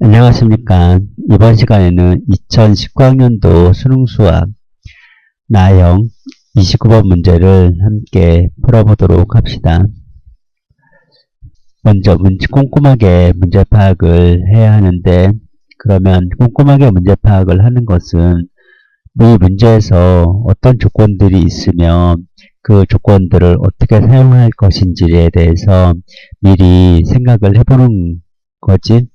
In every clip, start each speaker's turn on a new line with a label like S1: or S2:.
S1: 안녕하십니까. 이번 시간에는 2019학년도 수능수학 나형 29번 문제를 함께 풀어보도록 합시다. 먼저 꼼꼼하게 문제 파악을 해야 하는데, 그러면 꼼꼼하게 문제 파악을 하는 것은 이 문제에서 어떤 조건들이 있으면 그 조건들을 어떻게 사용할 것인지에 대해서 미리 생각을 해보는 거지.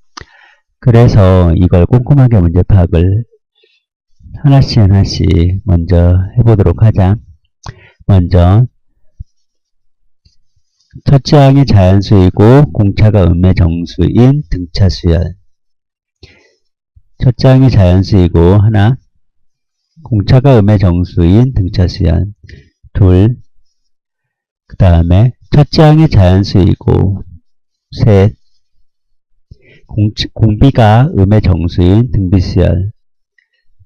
S1: 그래서 이걸 꼼꼼하게 문제 파악을 하나씩 먼저 해보도록 하자. 먼저 첫째 항이 자연수이고 공차가 음의 정수인 등차수열. 첫째 항이 자연수이고 하나, 공차가 음의 정수인 등차수열. 둘, 그 다음에 첫째 항이 자연수이고 셋, 공비가 음의 정수인 등비수열.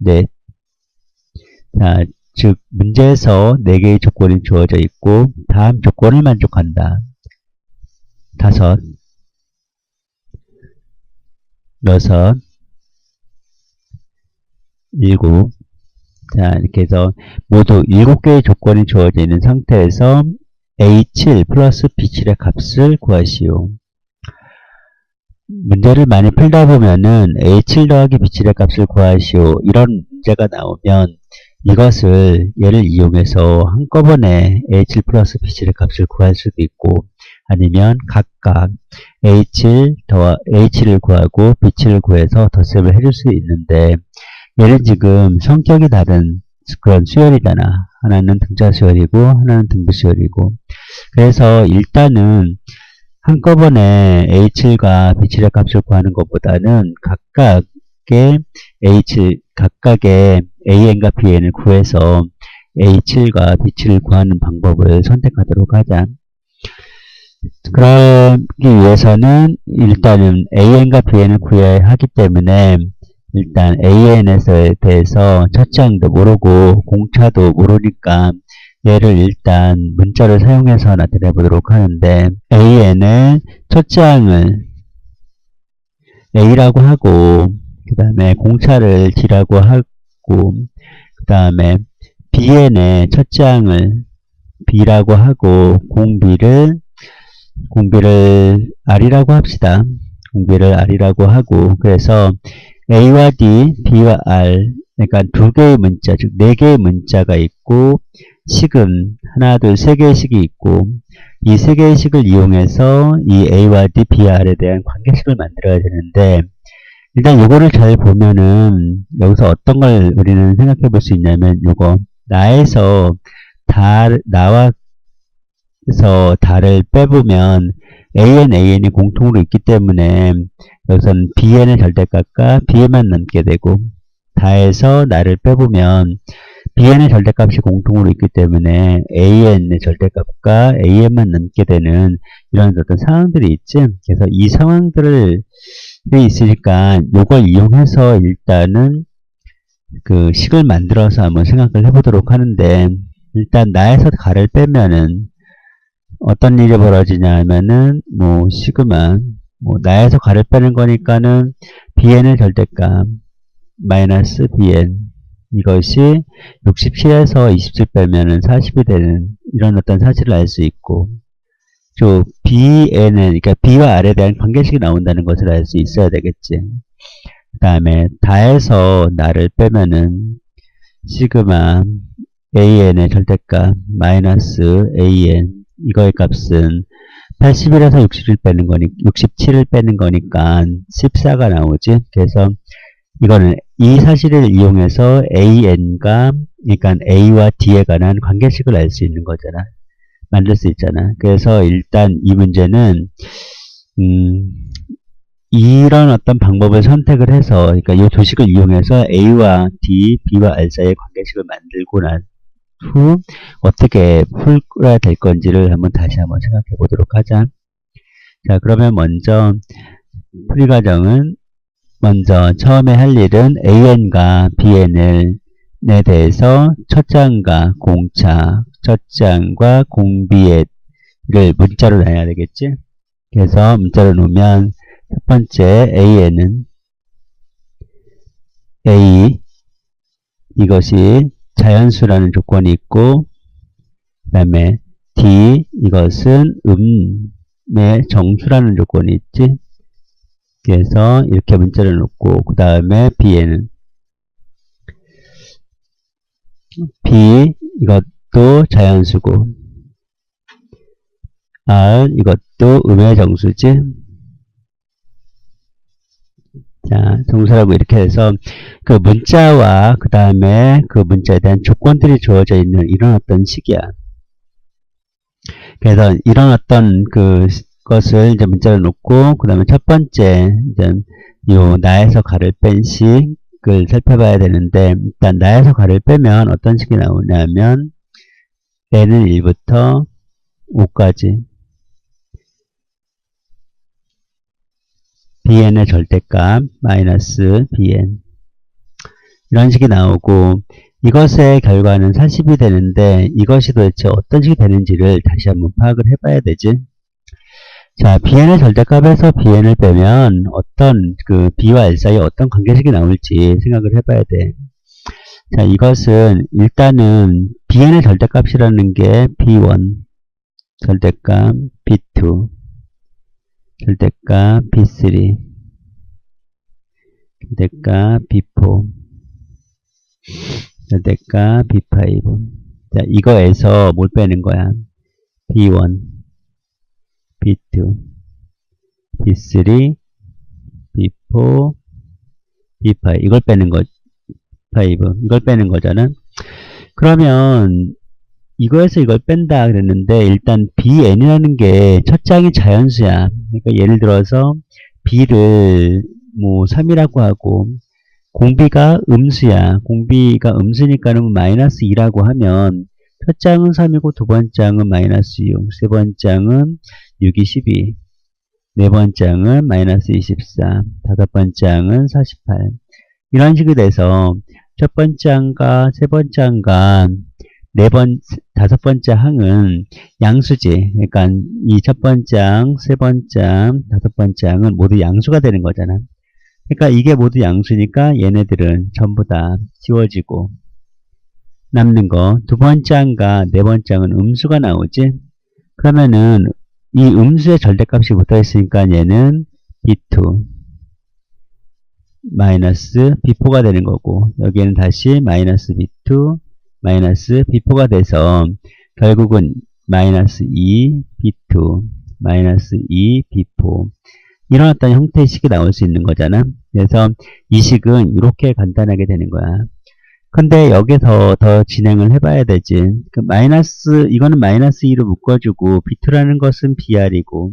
S1: 넷. 자, 즉 문제에서 4개의 조건이 주어져 있고 다음 조건을 만족한다. 다섯, 여섯, 일곱. 자, 이렇게 해서 모두 7개의 조건이 주어져 있는 상태에서 A7 플러스 B7의 값을 구하시오. 문제를 많이 풀다 보면은 A7 더하기 B7의 값을 구하시오, 이런 문제가 나오면 이것을 얘를 이용해서 한꺼번에 A7 플러스 B7의 값을 구할 수도 있고, 아니면 각각 A7을 구하고 B7을 구해서 덧셈을 해줄 수 있는데, 얘는 지금 성격이 다른 그런 수열이잖아. 하나는 등차 수열이고 하나는 등비 수열이고. 그래서 일단은 한꺼번에 A7과 B7의 값을 구하는 것보다는 각각의 AN과 BN을 구해서 A7과 B7을 구하는 방법을 선택하도록 하자. 그러기 위해서는 일단은 AN과 BN을 구해야 하기 때문에 일단 AN에 대해서 첫째 항도 모르고 공차도 모르니까 얘를 일단 문자를 사용해서 나타내 보도록 하는데, AN의 첫째 항을 A라고 하고, 그 다음에 공차를 D라고 하고, 그 다음에 BN의 첫째 항을 B라고 하고, 공비를 R이라고 합시다. 공비를 R이라고 하고, 그래서 A와 D, B와 R, 그러니까 2개의 문자, 즉 4개의 문자가 있고, 식은 하나, 둘, 3개의 식이 있고, 이 3개의 식을 이용해서 이 A와 D, B와 R에 대한 관계식을 만들어야 되는데, 일단 요거를 잘 보면은 여기서 어떤 걸 우리는 생각해 볼 수 있냐면, 요거 나와서 달을 빼보면 AN이 공통으로 있기 때문에 여기서는 BN의 절대값과 BN만 남게 되고, 다에서 나를 빼보면 BN의 절대값이 공통으로 있기 때문에 AN의 절대값과 AN만 남게 되는 이런 어떤 상황들이 있지. 그래서 이 상황들이 있으니까 이걸 이용해서 일단은 그 식을 만들어서 한번 생각을 해보도록 하는데, 일단 나에서 가를 빼면은 어떤 일이 벌어지냐 하면은 시그마 나에서 가를 빼는 거니까는 BN의 절대값 마이너스 BN, 이것이 67에서 27 빼면은 40이 되는 이런 어떤 사실을 알 수 있고, 또 BN은 그러니까 B와 R에 대한 관계식이 나온다는 것을 알 수 있어야 되겠지. 그 다음에 다에서 나를 빼면은 시그마 AN의 절대값 마이너스 AN, 이거의 값은 81에서 67을 빼는 거니까 14가 나오지. 그래서 이거는 이 사실을 이용해서 AN과, 그러니까 A와 D에 관한 관계식을 알 수 있는 거잖아. 만들 수 있잖아. 그래서 일단 이 문제는 이런 어떤 방법을 선택을 해서, 그러니까 이 두 식을 이용해서 A와 D, B와 R 사이의 관계식을 만들고 난 후 어떻게 풀어야 될 건지를 다시 한번 생각해 보도록 하자. 자, 그러면 먼저 풀이 과정은, 먼저 처음에 할 일은 AN과 BN에 대해서 첫째 항과 공차, 첫째 항과 공비를 문자로 놔야 되겠지. 그래서 문자로 놓으면 첫 번째 AN은 A 이것이 자연수라는 조건이 있고 그 다음에 D 이것은 음의 정수라는 조건이 있지. 그래서 이렇게 문자를 놓고 그 다음에 B에는 B 이것도 자연수고 R 이것도 음의 정수지. 자, 정수라고 이렇게 해서 그 문자와 그 다음에 그 문자에 대한 조건들이 주어져 있는 이런 어떤 식이야. 그래서 이런 어떤 그 것을 이제 문자를 놓고 그 다음에 첫 번째 이제 요 나에서 가를 뺀 식을 살펴봐야 되는데 일단 나에서 가를 빼면 어떤 식이 나오냐면 n은 1부터 5까지 bn의 절대값 마이너스 bn 이런 식이 나오고 이것의 결과는 40이 되는데 이것이 도대체 어떤 식이 되는지를 다시 한번 파악을 해봐야 되지. 자, bn의 절대값에서 bn을 빼면 어떤 그 b와 l 사이에 어떤 관계식이 나올지 생각을 해봐야 돼. 자, 이것은 일단은 bn의 절대값이라는 게 b1 절대값 b2 절대값 b3 절대값 b4 절대값 b5 자, 이거에서 뭘 빼는 거야? b1 b2 b3 b4 b5 이걸 빼는 거 5 이걸 빼는 거잖아. 그러면 이거에서 이걸 뺀다 그랬는데 일단 bn이라는 게 첫 장이 자연수야. 그러니까 예를 들어서 b를 뭐 3이라고 하고 공비가 음수야. 공비가 음수니까는 마이너스 2라고 하면 첫 장은 3이고 두 번째 장은 마이너스 6, 세 번째 장은 6이 12, 네 번째 장은 마이너스 24, 다섯 번째 장은 48 이런 식이 돼서 첫 번째 장과 세 번째 장과 다섯 번째 항은 양수지. 그러니까 이 첫 번째 장, 세 번째 장, 다섯 번째 장은 모두 양수가 되는 거잖아. 그러니까 이게 모두 양수니까 얘네들은 전부 다 지워지고 남는 거 두 번째 장과 네 번째 장은 음수가 나오지. 그러면은 이 음수의 절대값이 붙어 있으니까 얘는 b2 마이너스 b4가 되는 거고 여기에는 다시 마이너스 b2 마이너스 b4가 돼서 결국은 마이너스 2 b2 마이너스 2 b4 이런 어떤 형태의 식이 나올 수 있는 거잖아. 그래서 이 식은 이렇게 간단하게 되는 거야. 근데 여기서 더 진행을 해봐야 되지. 그 마이너스 이거는 마이너스 2로 묶어주고 b2라는 것은 br이고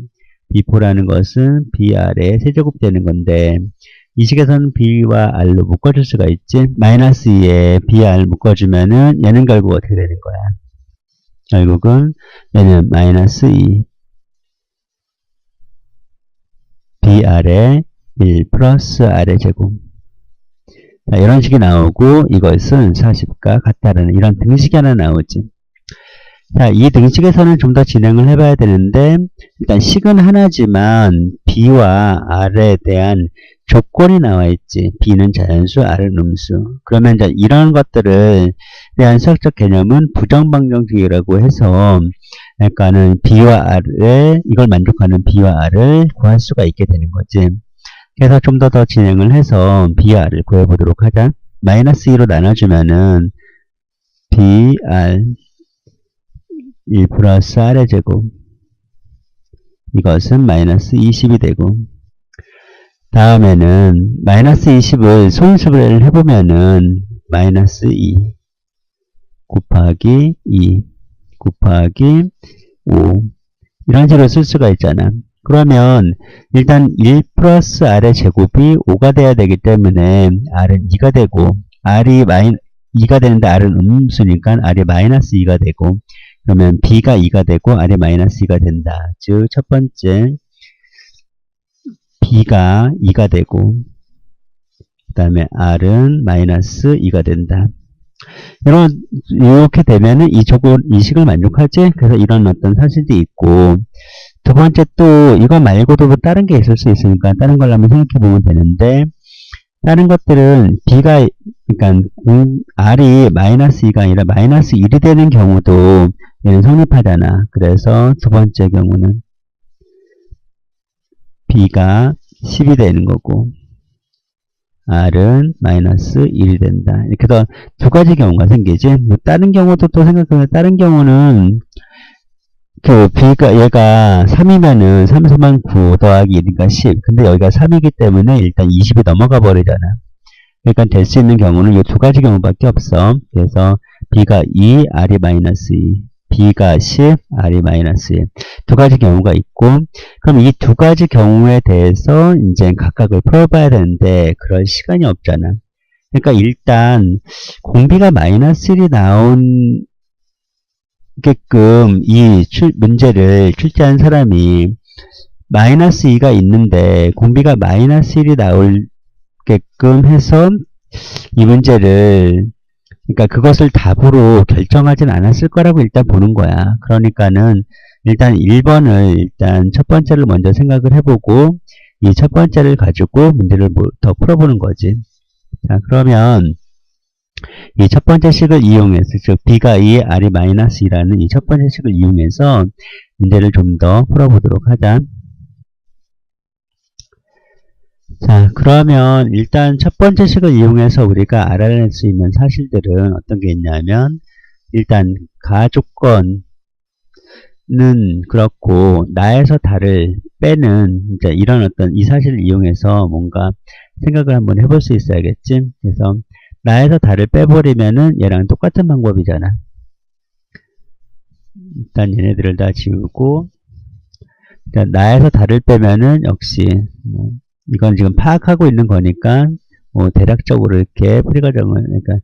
S1: b4라는 것은 br의 세제곱 되는 건데 이 식에서는 b와 r로 묶어줄 수가 있지. 마이너스 2에 br 묶어주면은 얘는 결국 어떻게 되는 거야? 결국은 얘는 마이너스 2 br의 1 플러스 r의 제곱. 자, 이런 식이 나오고 이것은 40과 같다라는 이런 등식이 하나 나오지. 자, 이 등식에서는 좀 더 진행을 해봐야 되는데 일단 식은 하나지만 b와 r에 대한 조건이 나와 있지. b는 자연수, r은 음수. 그러면 이제 이런 것들을 대한 수학적 개념은 부정방정식이라고 해서 그러니까는 b와 r에 이걸 만족하는 b와 r을 구할 수가 있게 되는 거지. 그래서 좀 더 진행을 해서 b와 r을 구해보도록 하자. 마이너스 2로 나눠주면은 br 1 플러스 r의 제곱 이것은 마이너스 20이 되고 다음에는 마이너스 20을 소인수분해를 해보면은 마이너스 2 곱하기 2 곱하기 5 이런 식으로 쓸 수가 있잖아. 그러면 일단 1 플러스 r의 제곱이 5가 돼야 되기 때문에 r은 2가 되고 r이 2가 되는데 r은 음수니까 r이 마이너스 2가 되고 그러면 b가 2가 되고 r이 마이너스 2가 된다. 즉 첫 번째 b가 2가 되고 그 다음에 r은 마이너스 2가 된다. 이렇게 되면은 이 식을 만족하지? 그래서 이런 어떤 사실도 있고 두 번째 또 이거 말고도 뭐 다른 게 있을 수 있으니까 다른 걸 한번 생각해 보면 되는데 다른 것들은 B가, 그러니까 R이 마이너스 2가 아니라 마이너스 1이 되는 경우도 얘는 성립하잖아. 그래서 두 번째 경우는 B가 10이 되는 거고, R은 마이너스 1이 된다. 이렇게 해서 두 가지 경우가 생기지. 뭐 다른 경우도 또 생각하면, 다른 경우는 그 B가, 얘가 3이면은 3, 3만 9 더하기 1이니까 10. 근데 여기가 3이기 때문에 일단 20이 넘어가 버리잖아. 그러니까 될 수 있는 경우는 이 두 가지 경우밖에 없어. 그래서 B가 2, R이 마이너스 2. B가 10, R이 마이너스 1. 두 가지 경우가 있고, 그럼 이 두 가지 경우에 대해서 이제 각각을 풀어봐야 되는데, 그럴 시간이 없잖아. 그러니까 일단, 공비가 마이너스 1이 나온 게끔 이 문제를 출제한 사람이 마이너스 2가 있는데 공비가 마이너스 1이 나올게끔 해서 이 문제를, 그러니까 그것을 답으로 결정하진 않았을 거라고 일단 보는 거야. 그러니까는 일단 1번을 일단 첫 번째를 먼저 생각을 해보고 이 첫 번째를 가지고 문제를 더 풀어보는 거지. 자, 그러면 이 첫 번째 식을 이용해서, 즉 B가 2, R이 마이너스 2라는 이 첫 번째 식을 이용해서 문제를 좀 더 풀어보도록 하자. 자, 그러면 일단 첫 번째 식을 이용해서 우리가 알아낼 수 있는 사실들은 어떤 게 있냐면, 일단 가조건은 그렇고 나에서 다를 빼는 이제 이런 어떤 이 사실을 이용해서 뭔가 생각을 한번 해볼 수 있어야겠지. 그래서 나에서 다를 빼버리면은 얘랑 똑같은 방법이잖아. 일단 얘네들을 다 지우고, 일단 나에서 다를 빼면은 역시 뭐 이건 지금 파악하고 있는 거니까 뭐 대략적으로 이렇게 풀이 과정을, 그러니까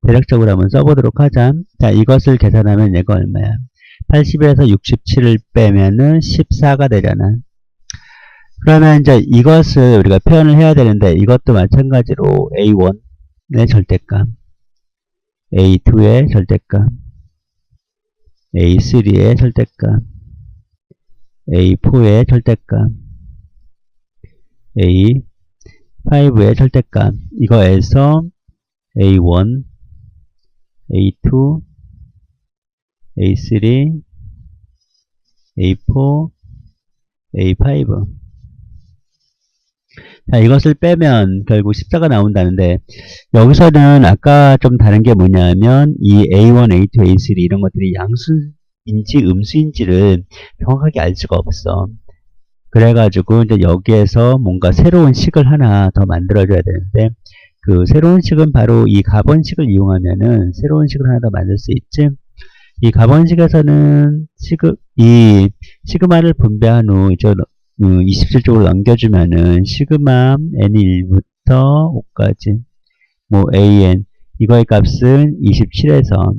S1: 대략적으로 한번 써보도록 하자. 자, 이것을 계산하면 얘가 얼마야? 80에서 67을 빼면은 14가 되잖아. 그러면 이제 이것을 우리가 표현을 해야 되는데, 이것도 마찬가지로 A1의 절대값, A2의 절대값, A3의 절대값, A4의 절대값, A5의 절대값, 이거에서 A1, A2, A3, A4, A5. 자, 이것을 빼면 결국 14가 나온다는데, 여기서는 아까 좀 다른 게 뭐냐면 이 A1, A2, A3 이런 것들이 양수인지 음수인지를 정확하게 알 수가 없어. 그래가지고 이제 여기에서 뭔가 새로운 식을 하나 더 만들어줘야 되는데, 그 새로운 식은 바로 이 가번식을 이용하면은 새로운 식을 하나 더 만들 수 있지. 이 가번식에서는 이 시그마를 분배한 후 이제 27쪽으로 넘겨주면은 시그마 n1부터 5까지 뭐 an 이거의 값은 27에서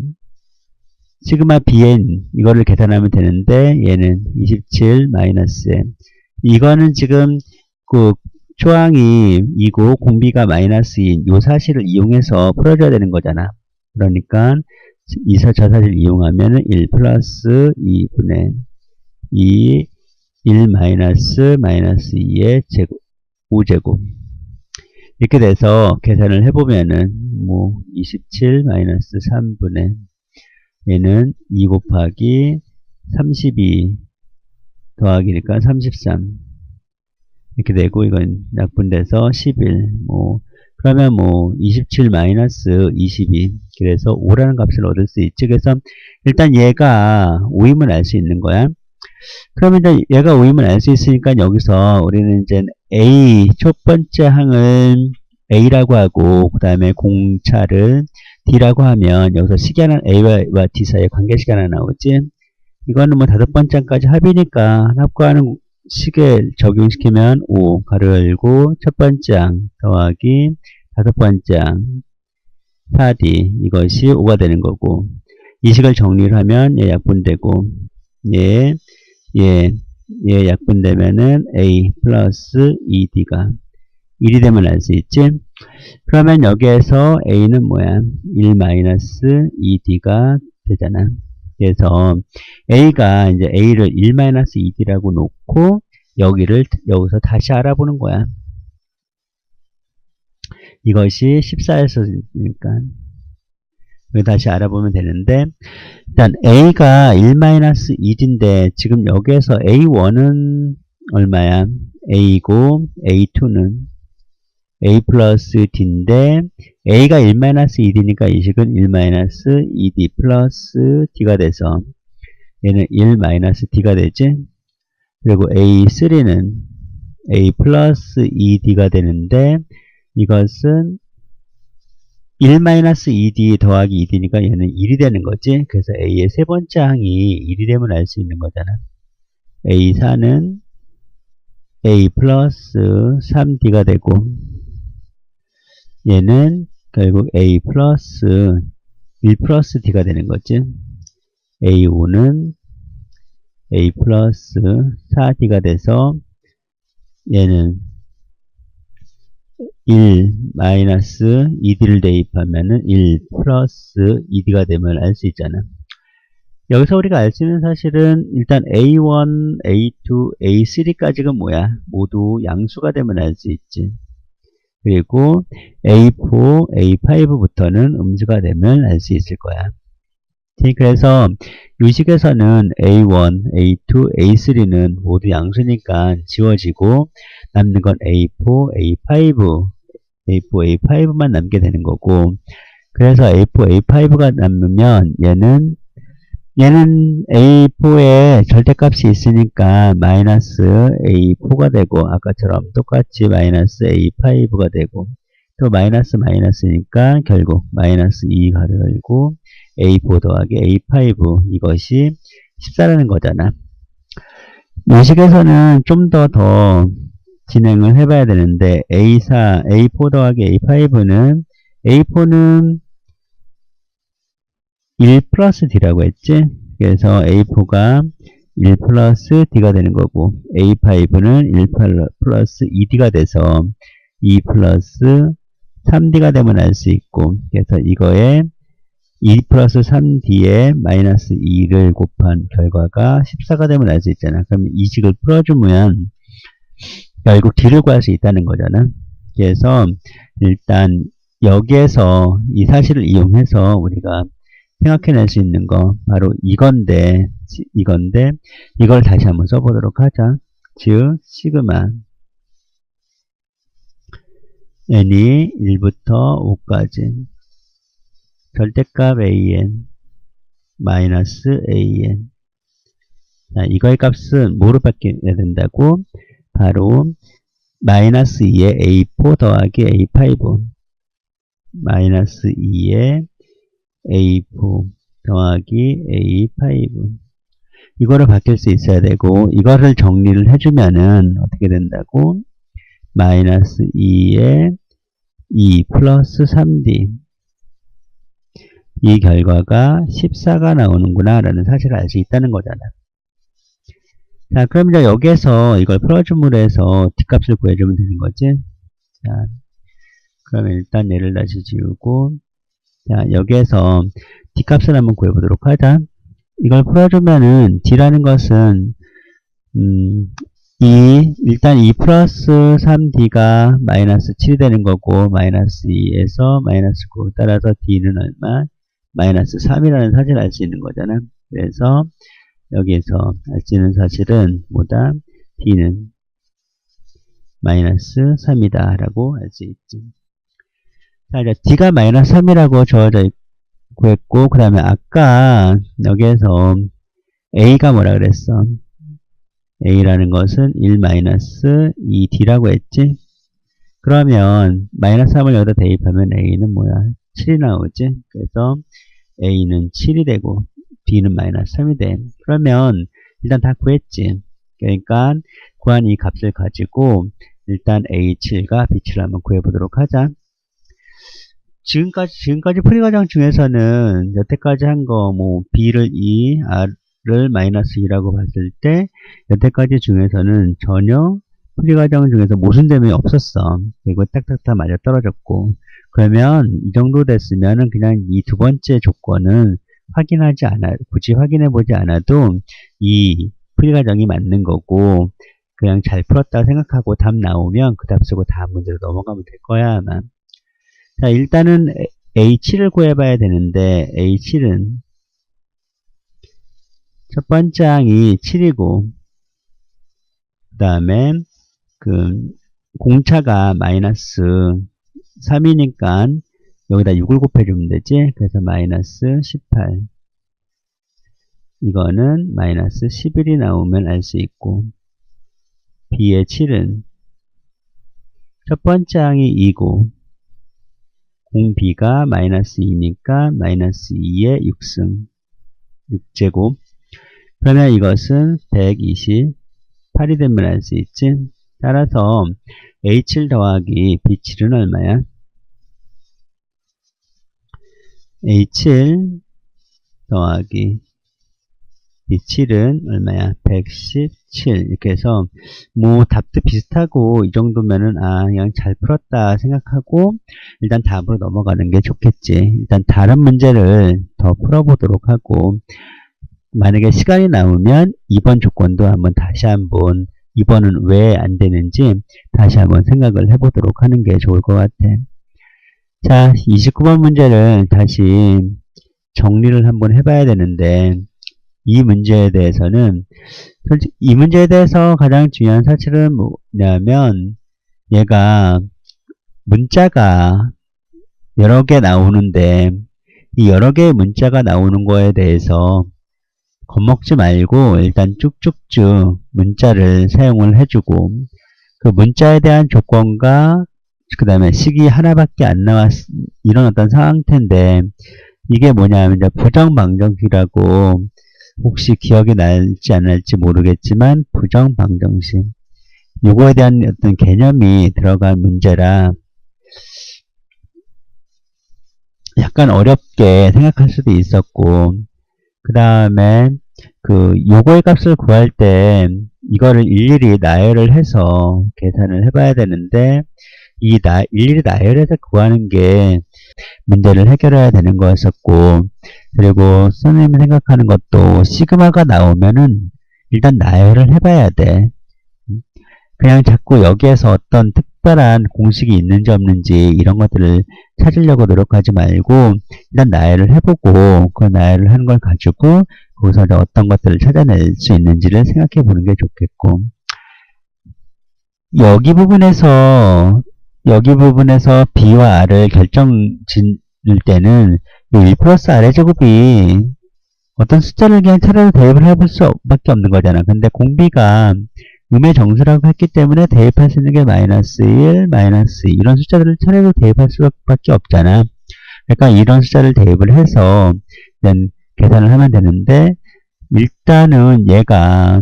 S1: 시그마 bn 이거를 계산하면 되는데 얘는 27 마이너스 n. 이거는 지금 그 초항이 2고 공비가 마이너스 2인 요 사실을 이용해서 풀어줘야 되는 거잖아. 그러니까 저 사실을 이용하면 1 플러스 2분의 2 1 마이너스 2의 제곱 5제곱 이렇게 돼서 계산을 해보면은 뭐 27 마이너스 3분의 얘는 2 곱하기 32 더하기니까 33 이렇게 되고, 이건 약분돼서 11 뭐 그러면 뭐 27 마이너스 22 그래서 5라는 값을 얻을 수 있지. 그래서 일단 얘가 5임을 알 수 있는 거야. 그러면 이제 얘가 5임을 알 수 있으니까 여기서 우리는 이제 A 첫 번째 항을 A라고 하고 그 다음에 공차를 D라고 하면 여기서 식이 하나 A와 D 사이에 관계식이 하나 나오지. 이거는 뭐 다섯 번째 항까지 합이니까 합과하는 식에 적용시키면 5 가로 열고 첫 번째 항 더하기 다섯 번째 항 4D 이것이 5가 되는 거고, 이 식을 정리를 하면 얘 약분되고 얘 약분되면은 A 플러스 2D가 1이 되면 알 수 있지. 그러면 여기에서 A는 뭐야? 1 마이너스 2D가 되잖아. 그래서 A가 이제 A를 1 마이너스 2D라고 놓고 여기서 다시 알아보는 거야. 이것이 14였으니까 여기 다시 알아보면 되는데 일단 A가 1-1인데 지금 여기에서 A1은 얼마야? A고 A2는 A 플러스 D인데 A가 1-1D니까 이 식은 1-2D 플러스 D가 돼서 얘는 1-D가 되지. 그리고 A3는 A 플러스 2D가 되는데 이것은 1-2D 더하기 2D니까 얘는 1이 되는 거지. 그래서 A의 세 번째 항이 1이 되면 알 수 있는 거잖아. A4는 A 플러스 3D가 되고 얘는 결국 A 플러스 1 플러스 D가 되는 거지. A5는 A 플러스 4D가 돼서 얘는 1 마이너스 2D를 대입하면은 1 플러스 2D가 되면 알 수 있잖아. 여기서 우리가 알 수 있는 사실은 일단 A1, A2, A3까지가 뭐야? 모두 양수가 되면 알 수 있지. 그리고 A4, A5부터는 음수가 되면 알 수 있을 거야. 그래서 유식에서는 A1, A2, A3는 모두 양수니까 지워지고 남는 건 A4, A5, A4, A5만 남게 되는 거고 그래서 A4, A5가 남으면 얘는 A4에 절대값이 있으니까 마이너스 A4가 되고 아까처럼 똑같이 마이너스 A5가 되고 또 마이너스니까 결국 마이너스 2가 되고 A4 더하기 A5 이것이 14라는 거잖아. 이 식에서는 좀 더 진행을 해봐야 되는데 A4 더하기 A5는 A4는 1 플러스 D라고 했지? 그래서 A4가 1 플러스 D가 되는 거고 A5는 1 플러스 2D가 돼서 2 플러스 3D가 되면 알 수 있고 그래서 이거에 2 플러스 3D에 마이너스 2를 곱한 결과가 14가 되면 알 수 있잖아. 그럼 이 식을 풀어주면 결국 D를 구할 수 있다는 거잖아. 그래서 일단 여기에서 이 사실을 이용해서 우리가 생각해낼 수 있는 거 바로 이건데 이걸 다시 한번 써보도록 하자. 즉 시그마 n이 1부터 5까지 절대값 an 마이너스 an 자, 이거의 값은 뭐로 바뀌어야 된다고? 바로 마이너스 2의 a4 더하기 a5 마이너스 2의 A4 더하기 A5 이거를 바뀔 수 있어야 되고 이거를 정리를 해주면은 어떻게 된다고? 마이너스 2에 2 플러스 3D 이 결과가 14가 나오는구나 라는 사실을 알 수 있다는 거잖아. 자 그럼 이제 여기에서 이걸 풀어줌으로 해서 D값을 구해주면 되는 거지. 자 그러면 일단 얘를 다시 지우고 자, 여기에서 D값을 한번 구해보도록 하자. 이걸 풀어주면은 D라는 것은 일단 2 플러스 3D가 마이너스 7이 되는 거고 마이너스 2에서 마이너스 9 따라서 D는 얼마? 마이너스 3이라는 사실을 알 수 있는 거잖아. 그래서 여기에서 알 수 있는 사실은 뭐다? D는 마이너스 3이다 라고 알 수 있지. 자, 이제 D가 마이너스 3이라고 주어져 있고 했고, 그 다음에 아까 여기에서 A가 뭐라 그랬어? A라는 것은 1-2D라고 했지? 그러면 마이너스 3을 여기다 대입하면 A는 뭐야? 7이 나오지? 그래서 A는 7이 되고 D는 마이너스 3이 돼. 그러면 일단 다 구했지? 그러니까 구한 이 값을 가지고 일단 A7과 B7을 한번 구해보도록 하자. 지금까지 풀이 과정 중에서는 여태까지 한 거, B를 2, R을 마이너스 2라고 봤을 때, 여태까지 중에서는 전혀 풀이 과정 중에서 모순됨이 없었어. 그리고 딱딱딱 맞아 떨어졌고. 그러면 이 정도 됐으면은 그냥 이 두 번째 조건은 굳이 확인해보지 않아도 이 풀이 과정이 맞는 거고, 그냥 잘 풀었다 생각하고 답 나오면 그 답 쓰고 다음 문제로 넘어가면 될 거야, 아마. 자, 일단은 H를 구해봐야 되는데, H는 첫 번째 항이 7이고, 그 다음에 그 공차가 마이너스 3이니까 여기다 6을 곱해주면 되지. 그래서 마이너스 18. 이거는 마이너스 11이 나오면 알 수 있고, B의 7은 첫 번째 항이 2고, 공 B가 마이너스 2니까 마이너스 2의 6승, 6제곱. 그러면 이것은 128이 되면 알 수 있지. 따라서 A7 더하기 B7은 얼마야? A7 더하기 B7은 얼마야? 117. 이렇게 해서 뭐 답도 비슷하고 이 정도면은 그냥 잘 풀었다 생각하고 일단 다음으로 넘어가는 게 좋겠지. 일단 다른 문제를 더 풀어보도록 하고, 만약에 시간이 남으면 2번 조건도 다시 한번 2번은 왜 안 되는지 다시 한번 생각을 해보도록 하는 게 좋을 것 같아. 자, 29번 문제를 다시 정리를 한번 해봐야 되는데, 이 문제에 대해서는 솔직히 이 문제에 대해서 가장 중요한 사실은 뭐냐면, 얘가 문자가 여러 개 나오는데 이 여러 개의 문자가 나오는 거에 대해서 겁먹지 말고 일단 쭉쭉쭉 문자를 사용을 해주고, 그 문자에 대한 조건과 그 다음에 식이 하나밖에 안 나왔 이런 어떤 상황인데, 이게 뭐냐면 이제 부정방정식이라고, 혹시 기억이 날지 안 날지 모르겠지만 부정방정식, 요거에 대한 어떤 개념이 들어간 문제라 약간 어렵게 생각할 수도 있었고, 그 다음에 요거의 값을 구할 때 이거를 일일이 나열을 해서 계산을 해봐야 되는데, 일일이 나열해서 구하는 게 문제를 해결해야 되는 거였었고, 그리고 선생님이 생각하는 것도 시그마가 나오면은 일단 나열을 해봐야 돼. 그냥 자꾸 여기에서 어떤 특별한 공식이 있는지 없는지 이런 것들을 찾으려고 노력하지 말고 일단 나열을 해보고, 그 나열을 하는 걸 가지고 거기서 어떤 것들을 찾아낼 수 있는지를 생각해 보는 게 좋겠고, 여기 부분에서 B와 R을 결정 짓을 때는 이 1 플러스 R의 제곱이 어떤 숫자를 그냥 차례로 대입을 해볼 수밖에 없는 거잖아. 근데 공비가 음의 정수라고 했기 때문에 대입할 수 있는 게 마이너스 1, 마이너스 2 이런 숫자들을 차례로 대입할 수밖에 없잖아. 그러니까 이런 숫자를 대입을 해서 그냥 계산을 하면 되는데, 일단은 얘가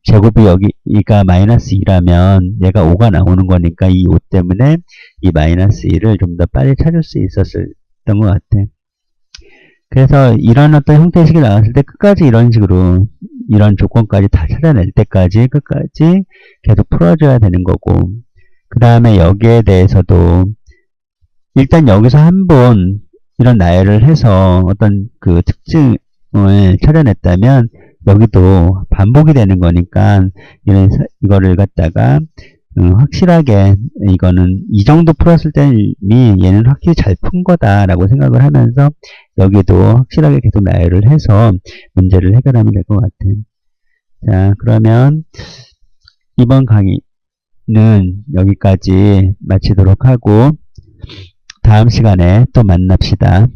S1: 제곱이 여기가 마이너스 2라면 얘가 5가 나오는 거니까 이 5 때문에 이 마이너스 2를 좀 더 빨리 찾을 수 있었던 것 같아. 그래서 이런 어떤 형태식이 나왔을 때 끝까지 이런 식으로 이런 조건까지 다 찾아낼 때까지 끝까지 계속 풀어줘야 되는 거고, 그 다음에 여기에 대해서도 일단 여기서 한번 이런 나열을 해서 어떤 그 특징을 찾아냈다면 여기도 반복이 되는 거니까 이거를 갖다가 확실하게 이거는 이 정도 풀었을 때는 얘는 확실히 잘 푼 거다라고 생각을 하면서 여기도 확실하게 계속 나열을 해서 문제를 해결하면 될 것 같아요. 자, 그러면 이번 강의는 여기까지 마치도록 하고 다음 시간에 또 만납시다.